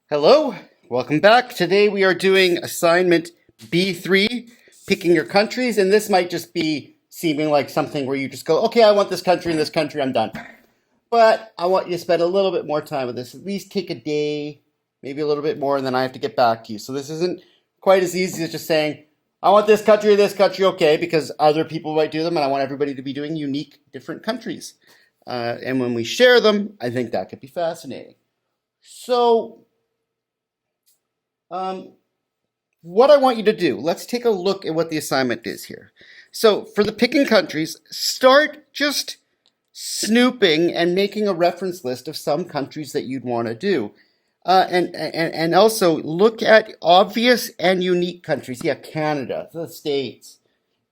Hello, welcome back. Today we are doing assignment B3, picking your countries, and this might just be seeming like something where you just go, okay, I want this country and this country, I'm done. But I want you to spend a little bit more time with this, at least take a day, maybe a little bit more, and then I have to get back to you. So this isn't quite as easy as just saying, I want this country, okay, because other people might do them, and I want everybody to be doing unique, different countries. And when we share them, I think that could be fascinating. So, what I want you to do, let's take a look at what the assignment is here. So for the picking countries, start just snooping and making a reference list of some countries that you'd want to do. And also look at obvious and unique countries. Yeah, Canada, the States,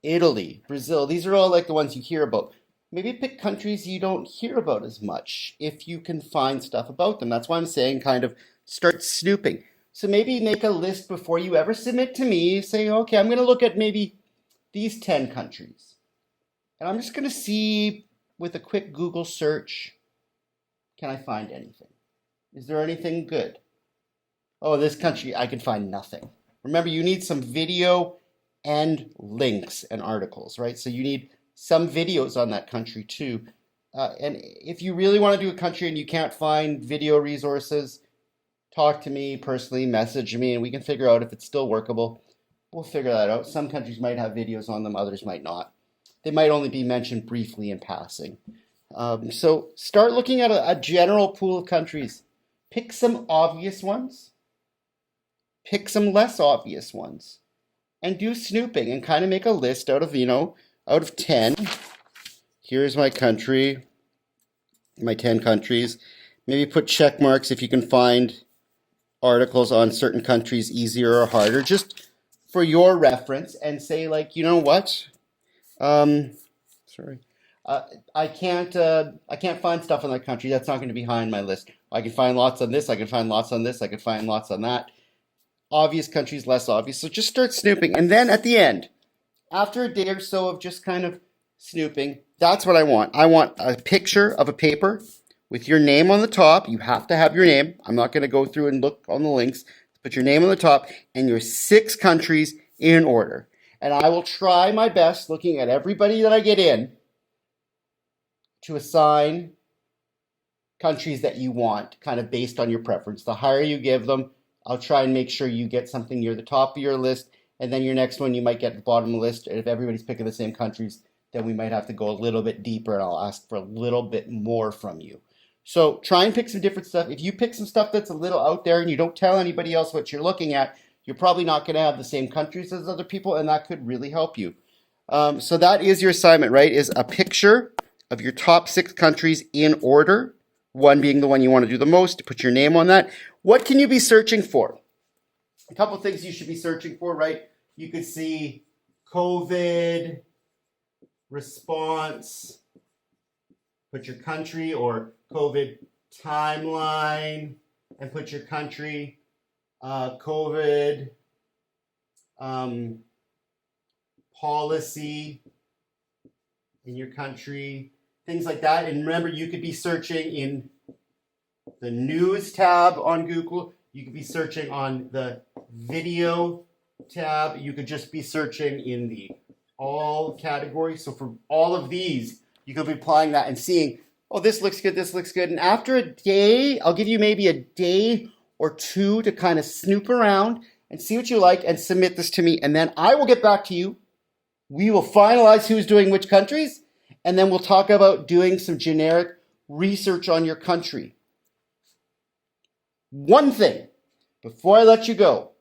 Italy, Brazil. These are all like the ones you hear about. Maybe pick countries you don't hear about as much if you can find stuff about them. That's why I'm saying kind of start snooping. So maybe make a list before you ever submit to me. Say, okay, I'm going to look at maybe these 10 countries. And I'm just going to see with a quick Google search, can I find anything? Is there anything good? Oh, this country, I can find nothing. Remember, you need some video and links and articles, right? So you need some videos on that country too. And if you really want to do a country and you can't find video resources, talk to me personally, message me, and we can figure out if it's still workable. We'll figure that out. Some countries might have videos on them, others might not. They might only be mentioned briefly in passing. So start looking at a general pool of countries. Pick some obvious ones. Pick some less obvious ones. And do snooping and kind of make a list out of 10. Here's my country, my 10 countries. Maybe put check marks if you can find articles on certain countries easier or harder, just for your reference, and say like, you know what? Sorry, I can't find stuff on that country. That's not going to be high on my list. I can find lots on this. I can find lots on this. I can find lots on that. Obvious countries, less obvious. So just start snooping, and then at the end, after a day or so of just kind of snooping, that's what I want. I want a picture of a paper with your name on the top. You have to have your name. I'm not going to go through and look on the links. Put your name on the top and your 6 countries in order. And I will try my best, looking at everybody that I get in, to assign countries that you want, kind of based on your preference. The higher you give them, I'll try and make sure you get something near the top of your list. And then your next one, you might get at the bottom of the list. And if everybody's picking the same countries, then we might have to go a little bit deeper, and I'll ask for a little bit more from you. So try and pick some different stuff. If you pick some stuff that's a little out there and you don't tell anybody else what you're looking at, you're probably not going to have the same countries as other people, and that could really help you. So that is your assignment, right? Is a picture of your top 6 countries in order, one being the one you want to do the most. Put your name on that. What can you be searching for? A couple things you should be searching for, right? You could see COVID response, put your country, or COVID timeline, and put your country, COVID policy in your country, things like that. And remember, you could be searching in the news tab on Google. You could be searching on the video tab. You could just be searching in the all category. So for all of these, you could be applying that and seeing, oh, this looks good, this looks good. And after a day, I'll give you maybe a day or 2 to kind of snoop around and see what you like and submit this to me. And then I will get back to you. We will finalize who's doing which countries. And then we'll talk about doing some generic research on your country. One thing, before I let you go,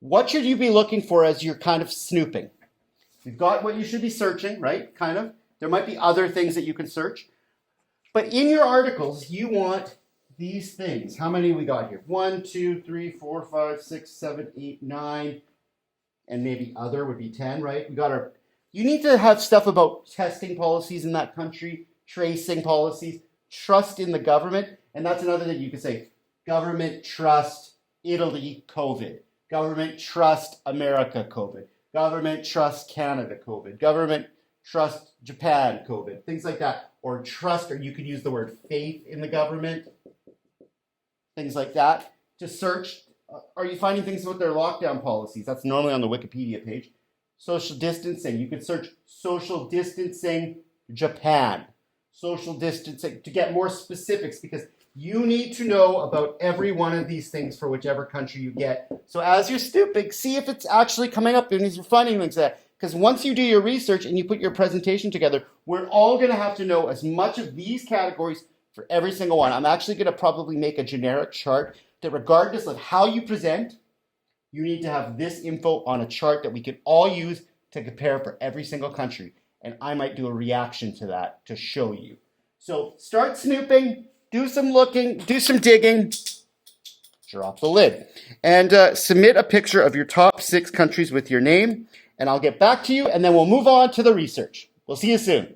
what should you be looking for as you're kind of snooping? You've got what you should be searching, right? Kind of. There might be other things that you can search. But in your articles, you want these things. How many we got here? 1, 2, 3, 4, 5, 6, 7, 8, 9. And maybe other would be 10, right? You need to have stuff about testing policies in that country, tracing policies, trust in the government. And that's another thing you could say. Government trust Italy COVID. Government trust America COVID. Government trust Canada COVID. Government trust Japan COVID. Things like that. Or trust, or you could use the word faith in the government. Things like that. to search. Are you finding things about their lockdown policies? That's normally on the Wikipedia page. Social distancing. You can search social distancing Japan. Social distancing to get more specifics because you need to know about every one of these things for whichever country you get. So as you're snooping, see if it's actually coming up and you're finding things like that. Because once you do your research and you put your presentation together, we're all going to have to know as much of these categories for every single one. I'm actually going to probably make a generic chart that regardless of how you present, you need to have this info on a chart that we can all use to compare for every single country. And I might do a reaction to that to show you. So start snooping, do some looking, do some digging, drop the lid. And submit a picture of your top 6 countries with your name. And I'll get back to you and then we'll move on to the research. We'll see you soon.